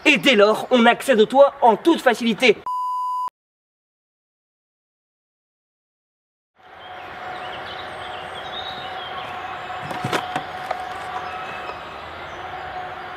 et dès lors, on accède au toit en toute facilité.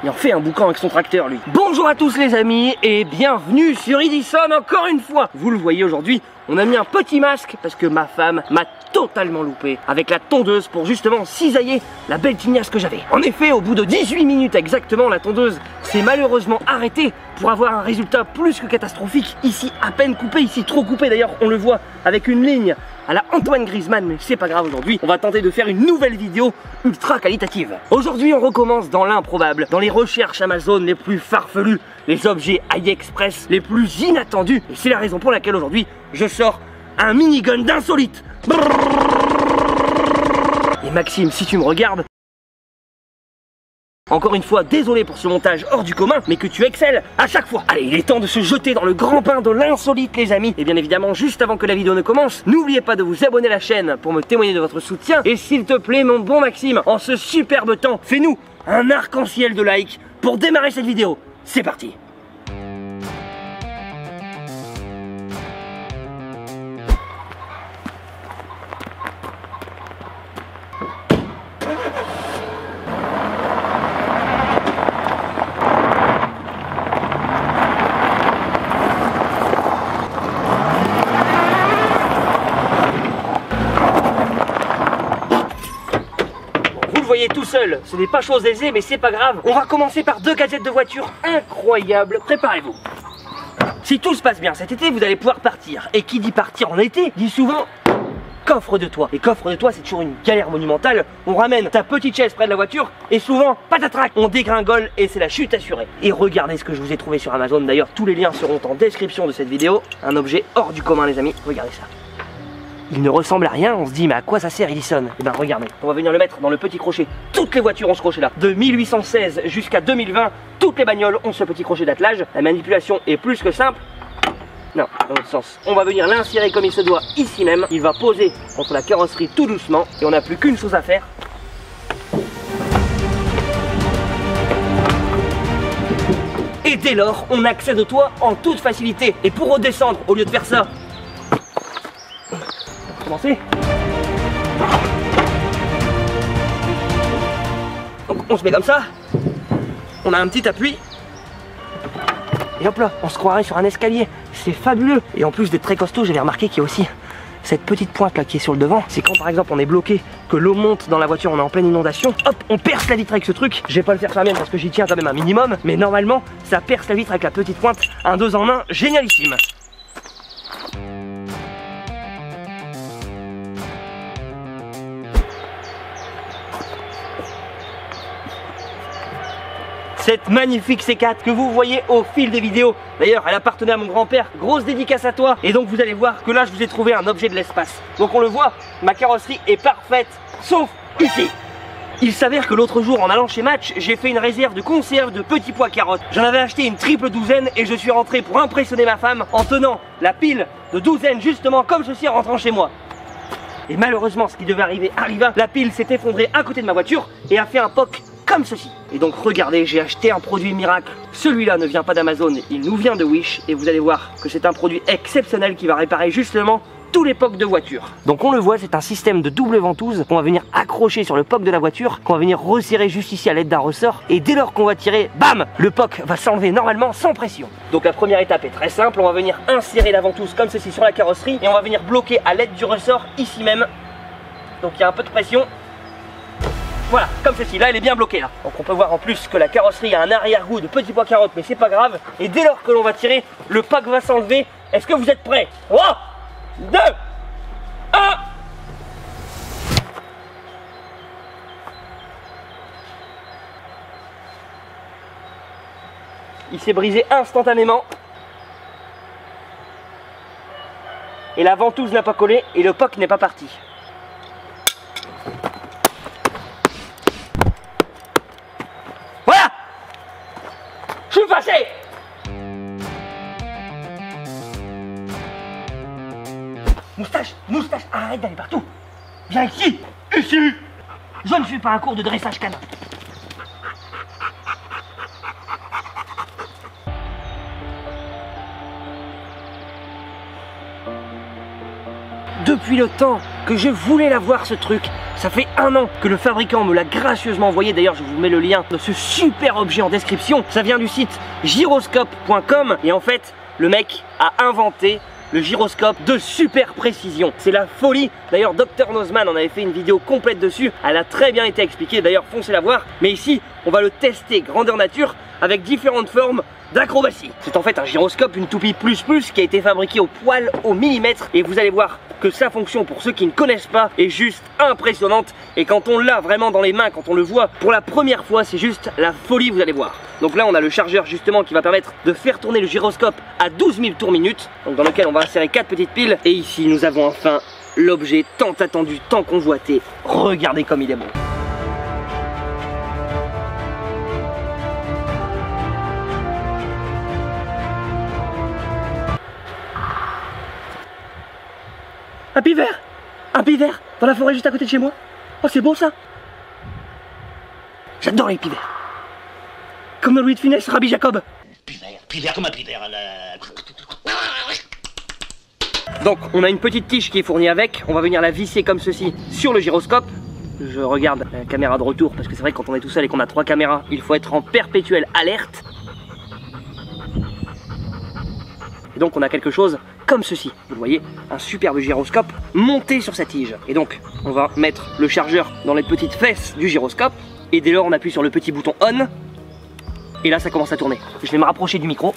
Il en fait un boucan avec son tracteur, lui. Bonjour à tous les amis et bienvenue sur Edison encore une fois. Vous le voyez aujourd'hui, on a mis un petit masque parce que ma femme m'a totalement loupé avec la tondeuse pour justement cisailler la belle tignasse que j'avais. En effet, au bout de 18 minutes exactement, la tondeuse s'est malheureusement arrêtée pour avoir un résultat plus que catastrophique. Ici, à peine coupé, ici trop coupé d'ailleurs, on le voit avec une ligne à la Antoine Griezmann, mais c'est pas grave aujourd'hui. On va tenter de faire une nouvelle vidéo ultra qualitative. Aujourd'hui, on recommence dans l'improbable, dans les recherches Amazon les plus farfelues, les objets AliExpress les plus inattendus. Et c'est la raison pour laquelle aujourd'hui, je sors un minigun d'insolite. Et Maxime, si tu me regardes, encore une fois, désolé pour ce montage hors du commun, mais que tu excelles à chaque fois. Allez, il est temps de se jeter dans le grand bain de l'insolite, les amis. Et bien évidemment, juste avant que la vidéo ne commence, n'oubliez pas de vous abonner à la chaîne pour me témoigner de votre soutien. Et s'il te plaît, mon bon Maxime, en ce superbe temps, fais-nous un arc-en-ciel de likes pour démarrer cette vidéo. C'est parti. Tout seul, ce n'est pas chose aisée, mais c'est pas grave. On va commencer par deux gadgets de voiture incroyables. Préparez-vous. Si tout se passe bien cet été, vous allez pouvoir partir. Et qui dit partir en été, dit souvent coffre de toit. Et coffre de toit, c'est toujours une galère monumentale. On ramène ta petite chaise près de la voiture et souvent, patatrac, on dégringole et c'est la chute assurée. Et regardez ce que je vous ai trouvé sur Amazon. D'ailleurs, tous les liens seront en description de cette vidéo. Un objet hors du commun, les amis. Regardez ça. Il ne ressemble à rien, on se dit mais à quoi ça sert Edison? Et ben regardez, on va venir le mettre dans le petit crochet. Toutes les voitures ont ce crochet là. De 1816 jusqu'à 2020, toutes les bagnoles ont ce petit crochet d'attelage. La manipulation est plus que simple. Non, dans l'autre sens. On va venir l'insérer comme il se doit ici même. Il va poser contre la carrosserie tout doucement. Et on n'a plus qu'une chose à faire. Et dès lors, on accède au toit en toute facilité. Et pour redescendre, au lieu de faire ça, donc on se met comme ça, on a un petit appui et hop là, on se croirait sur un escalier, c'est fabuleux. Et en plus d'être très costaud, j'avais remarqué qu'il y a aussi cette petite pointe là qui est sur le devant. C'est quand par exemple on est bloqué, que l'eau monte dans la voiture, on est en pleine inondation, hop, on perce la vitre avec ce truc. Je vais pas le faire soi-même parce que j'y tiens quand même un minimum, mais normalement ça perce la vitre avec la petite pointe, un 2 en 1, génialissime. Cette magnifique C4 que vous voyez au fil des vidéos. D'ailleurs, elle appartenait à mon grand-père. Grosse dédicace à toi. Et donc vous allez voir que là, je vous ai trouvé un objet de l'espace. Donc on le voit, ma carrosserie est parfaite, sauf ici. Il s'avère que l'autre jour, en allant chez Match, j'ai fait une réserve de conserve de petits pois carottes. J'en avais acheté une triple douzaine et je suis rentré pour impressionner ma femme en tenant la pile de douzaine justement comme ceci en rentrant chez moi. Et malheureusement, ce qui devait arriver arriva. La pile s'est effondrée à côté de ma voiture et a fait un POC comme ceci. Et donc regardez, j'ai acheté un produit miracle. Celui-là ne vient pas d'Amazon, il nous vient de Wish. Et vous allez voir que c'est un produit exceptionnel qui va réparer justement tous les POC de voiture. Donc on le voit, c'est un système de double ventouse qu'on va venir accrocher sur le POC de la voiture, qu'on va venir resserrer juste ici à l'aide d'un ressort. Et dès lors qu'on va tirer, bam, le POC va s'enlever normalement sans pression. Donc la première étape est très simple, on va venir insérer la ventouse comme ceci sur la carrosserie et on va venir bloquer à l'aide du ressort ici même. Donc il y a un peu de pression. Voilà, comme ceci, là elle est bien bloquée là. Donc on peut voir en plus que la carrosserie a un arrière-goût de petits pois carottes, mais c'est pas grave. Et dès lors que l'on va tirer, le POC va s'enlever. Est-ce que vous êtes prêts? 3, 2, 1. Il s'est brisé instantanément. Et la ventouse n'a pas collé et le POC n'est pas parti. Voilà! Je suis fâché! Moustache, moustache, arrête d'aller partout! Viens ici! Ici! Je ne suis pas un cours de dressage canin. depuis le temps que je voulais l'avoir ce truc. Ça fait 1 an que le fabricant me l'a gracieusement envoyé. D'ailleurs, je vous mets le lien de ce super objet en description. Ça vient du site gyroscope.com et en fait, le mec a inventé le gyroscope de super précision. C'est la folie. D'ailleurs, Dr Nozman en avait fait une vidéo complète dessus. Elle a très bien été expliquée. D'ailleurs, foncez la voir. Mais ici, on va le tester grandeur nature avec différentes formes d'acrobatie. C'est en fait un gyroscope, une toupie plus qui a été fabriquée au poil au millimètre. Et vous allez voir que sa fonction, pour ceux qui ne connaissent pas, est juste impressionnante. Et quand on l'a vraiment dans les mains, quand on le voit pour la première fois, c'est juste la folie, vous allez voir. Donc là, on a le chargeur justement qui va permettre de faire tourner le gyroscope à 12 000 tours minute, donc dans lequel on va insérer 4 petites piles. Et ici, nous avons enfin l'objet tant attendu, tant convoité. Regardez comme il est beau. Un pivert! Un pivert dans la forêt juste à côté de chez moi. Oh, c'est beau ça! J'adore les pivers. Comme dans Louis de Funès, Rabbi Jacob. Pivert comme un pivert. Donc, on a une petite tige qui est fournie avec. On va venir la visser comme ceci sur le gyroscope. Je regarde la caméra de retour parce que c'est vrai que quand on est tout seul et qu'on a 3 caméras, il faut être en perpétuelle alerte. Et donc, on a quelque chose comme ceci, vous le voyez, un superbe gyroscope monté sur sa tige. Et donc, on va mettre le chargeur dans les petites fesses du gyroscope. Et dès lors, on appuie sur le petit bouton on. Et là, ça commence à tourner. Je vais me rapprocher du micro.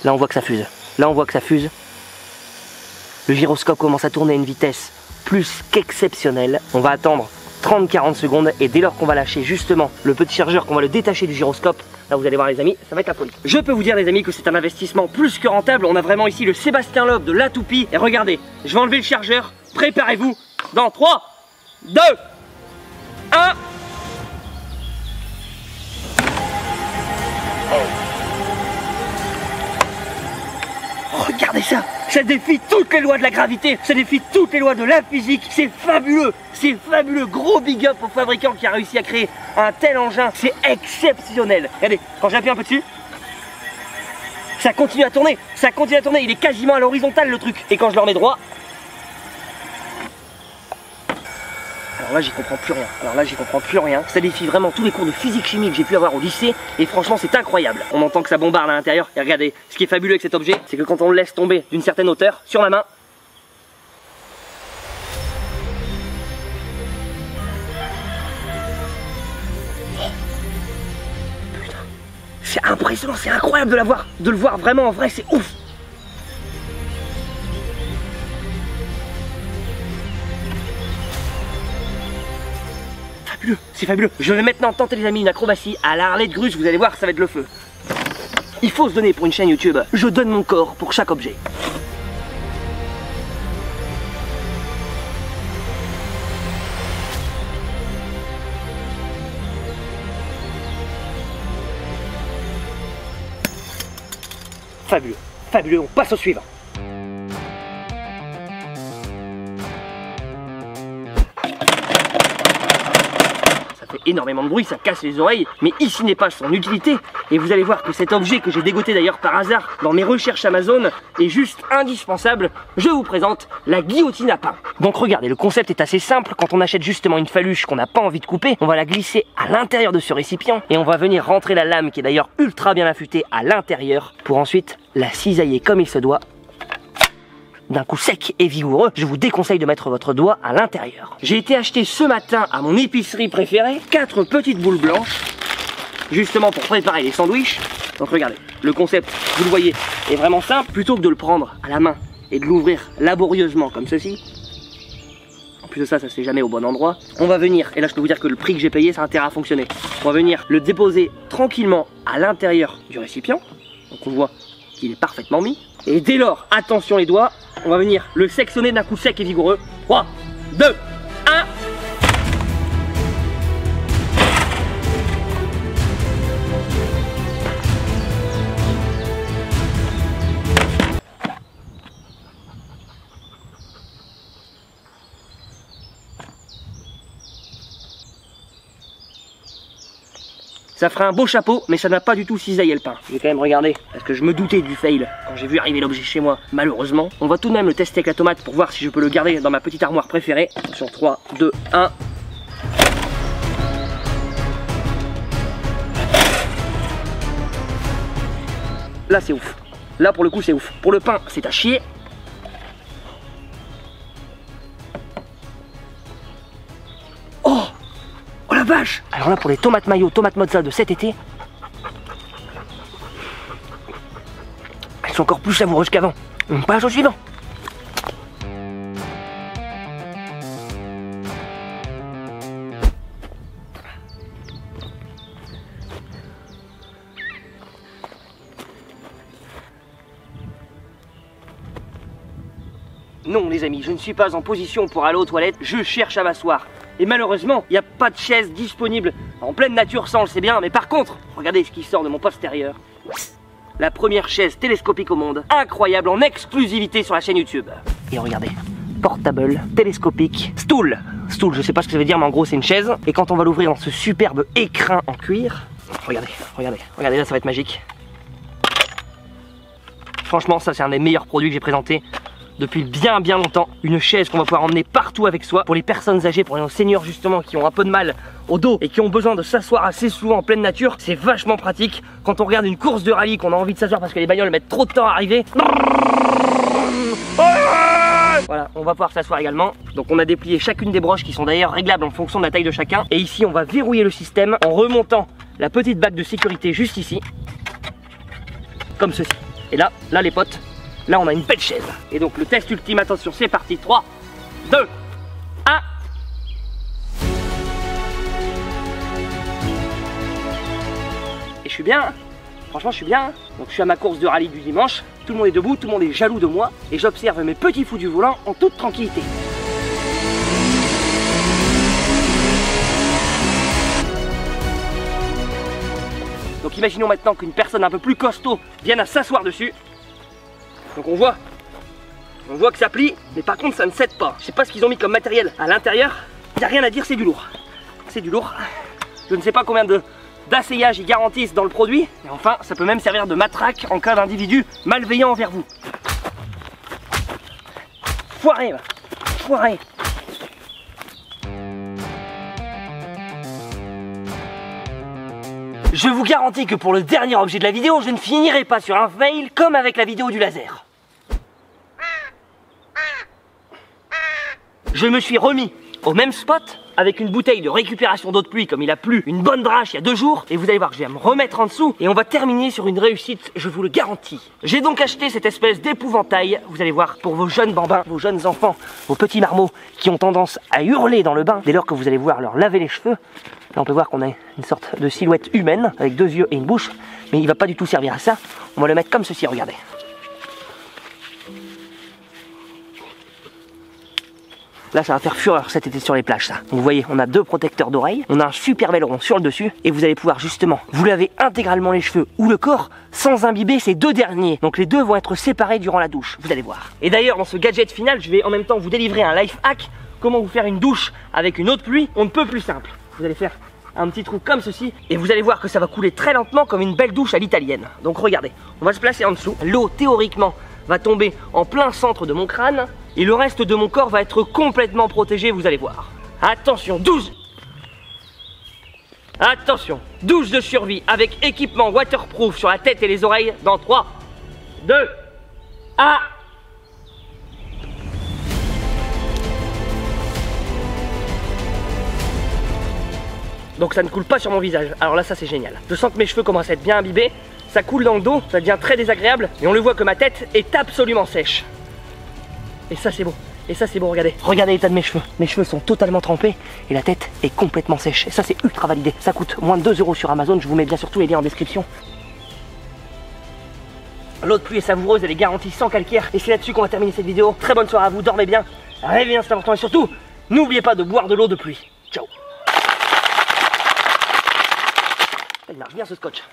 Là, on voit que ça fuse. Là, on voit que ça fuse. Le gyroscope commence à tourner à une vitesse plus qu'exceptionnelle. On va attendre 30-40 secondes. Et dès lors qu'on va lâcher justement le petit chargeur, qu'on va le détacher du gyroscope, là vous allez voir les amis, ça va être la folie. Je peux vous dire les amis que c'est un investissement plus que rentable. On a vraiment ici le Sébastien Loeb de la toupie. Et regardez, je vais enlever le chargeur. Préparez-vous dans 3, 2, 1. Regardez ça, ça défie toutes les lois de la gravité, ça défie toutes les lois de la physique, c'est fabuleux, gros big up au fabricant qui a réussi à créer un tel engin, c'est exceptionnel. Regardez, quand j'appuie un peu dessus, ça continue à tourner, il est quasiment à l'horizontale le truc. Et quand je le remets droit, alors là j'y comprends plus rien, ça défie vraiment tous les cours de physique chimie que j'ai pu avoir au lycée et franchement c'est incroyable. On entend que ça bombarde à l'intérieur et regardez, ce qui est fabuleux avec cet objet, c'est que quand on le laisse tomber d'une certaine hauteur sur ma main, putain, c'est impressionnant, c'est incroyable de le voir vraiment en vrai, c'est ouf. C'est fabuleux. Je vais maintenant tenter les amis une acrobatie à la Harley de Gruge, vous allez voir, ça va être le feu. Il faut se donner pour une chaîne YouTube. Je donne mon corps pour chaque objet. Fabuleux, fabuleux, on passe au suivant. Énormément de bruit, ça casse les oreilles, mais ici n'est pas son utilité. Et vous allez voir que cet objet que j'ai dégoté d'ailleurs par hasard dans mes recherches Amazon est juste indispensable. Je vous présente la guillotine à pain. Donc regardez, le concept est assez simple. Quand on achète justement une faluche qu'on n'a pas envie de couper, on va la glisser à l'intérieur de ce récipient et on va venir rentrer la lame qui est d'ailleurs ultra bien affûtée à l'intérieur pour ensuite la cisailler comme il se doit. D'un coup sec et vigoureux, je vous déconseille de mettre votre doigt à l'intérieur. J'ai été acheter ce matin à mon épicerie préférée 4 petites boules blanches, justement pour préparer les sandwichs. Donc regardez, le concept, vous le voyez, est vraiment simple. Plutôt que de le prendre à la main et de l'ouvrir laborieusement comme ceci, en plus de ça, ça se fait jamais au bon endroit, on va venir, et là je peux vous dire que le prix que j'ai payé, ça a intérêt à fonctionner. On va venir le déposer tranquillement à l'intérieur du récipient, donc on voit qu'il est parfaitement mis. Et dès lors, attention les doigts, on va venir le sectionner d'un coup sec et vigoureux. 3, 2, 1. Ça fera un beau chapeau, mais ça n'a pas du tout cisaillé le pain. Je vais quand même regarder, parce que je me doutais du fail quand j'ai vu arriver l'objet chez moi, malheureusement. On va tout de même le tester avec la tomate pour voir si je peux le garder dans ma petite armoire préférée. Sur 3, 2, 1. Là c'est ouf. Là pour le coup c'est ouf. Pour le pain c'est à chier. Oh, oh la vache. Alors là pour les tomates mayo, tomates mozza de cet été, elles sont encore plus savoureuses qu'avant. On passe au suivant. Non les amis, je ne suis pas en position pour aller aux toilettes, je cherche à m'asseoir. Et malheureusement, il n'y a pas de chaise disponible en pleine nature, ça on le sait bien. Mais par contre, regardez ce qui sort de mon postérieur. La première chaise télescopique au monde, incroyable, en exclusivité sur la chaîne YouTube. Et regardez, portable, télescopique, stool. Stool, je sais pas ce que ça veut dire, mais en gros c'est une chaise. Et quand on va l'ouvrir dans ce superbe écrin en cuir, regardez, regardez, regardez là ça va être magique. Franchement ça c'est un des meilleurs produits que j'ai présenté depuis bien longtemps. Une chaise qu'on va pouvoir emmener partout avec soi pour les personnes âgées, pour les seniors justement qui ont un peu de mal au dos et qui ont besoin de s'asseoir assez souvent en pleine nature. C'est vachement pratique quand on regarde une course de rallye, qu'on a envie de s'asseoir parce que les bagnoles mettent trop de temps à arriver. Voilà, on va pouvoir s'asseoir également. Donc on a déplié chacune des broches qui sont d'ailleurs réglables en fonction de la taille de chacun. Et ici on va verrouiller le système en remontant la petite bague de sécurité juste ici, comme ceci. Et là les potes, là on a une belle chaise. Et donc le test ultime, attention c'est parti, 3, 2, 1. Et je suis bien, hein. Franchement je suis bien. Donc je suis à ma course de rallye du dimanche, tout le monde est debout, tout le monde est jaloux de moi. Et j'observe mes petits fous du volant en toute tranquillité. Donc imaginons maintenant qu'une personne un peu plus costaud vienne à s'asseoir dessus. Donc on voit que ça plie, mais par contre ça ne cède pas. Je sais pas ce qu'ils ont mis comme matériel à l'intérieur. Il n'y a rien à dire, c'est du lourd. C'est du lourd. Je ne sais pas combien d'asseyage ils garantissent dans le produit. Et enfin, ça peut même servir de matraque en cas d'individu malveillant envers vous. Foiré, foiré. Je vous garantis que pour le dernier objet de la vidéo, je ne finirai pas sur un fail comme avec la vidéo du laser. Je me suis remis au même spot avec une bouteille de récupération d'eau de pluie comme il a plu une bonne drache il y a 2 jours. Et vous allez voir que je vais me remettre en dessous et on va terminer sur une réussite, je vous le garantis. J'ai donc acheté cette espèce d'épouvantail, vous allez voir, pour vos jeunes bambins, vos jeunes enfants, vos petits marmots qui ont tendance à hurler dans le bain dès lors que vous allez voir leur laver les cheveux. Là on peut voir qu'on a une sorte de silhouette humaine avec 2 yeux et une bouche, mais il va pas du tout servir à ça. On va le mettre comme ceci, regardez. Là ça va faire fureur cet été sur les plages ça. Donc, vous voyez, on a 2 protecteurs d'oreilles, on a un super aileron sur le dessus et vous allez pouvoir justement vous laver intégralement les cheveux ou le corps sans imbiber ces 2 derniers. Donc les 2 vont être séparés durant la douche, vous allez voir. Et d'ailleurs dans ce gadget final, je vais en même temps vous délivrer un life hack. Comment vous faire une douche avec une eau de pluie, on ne peut plus simple. Vous allez faire un petit trou comme ceci et vous allez voir que ça va couler très lentement comme une belle douche à l'italienne. Donc regardez, on va se placer en dessous. L'eau théoriquement va tomber en plein centre de mon crâne et le reste de mon corps va être complètement protégé, vous allez voir. Attention, douche. Attention, douche de survie avec équipement waterproof sur la tête et les oreilles dans 3, 2, 1. Donc ça ne coule pas sur mon visage, alors là ça c'est génial. Je sens que mes cheveux commencent à être bien imbibés, ça coule dans le dos, ça devient très désagréable. Et on le voit que ma tête est absolument sèche. Et ça c'est beau, et ça c'est beau, regardez. Regardez l'état de mes cheveux sont totalement trempés et la tête est complètement sèche. Et ça c'est ultra validé, ça coûte moins de 2 € sur Amazon, je vous mets bien sûr tous les liens en description. L'eau de pluie est savoureuse, elle est garantie sans calcaire. Et c'est là-dessus qu'on va terminer cette vidéo. Très bonne soirée à vous, dormez bien, rêvez bien, c'est important. Et surtout, n'oubliez pas de boire de l'eau de pluie. Ciao. Il marche bien ce scotch.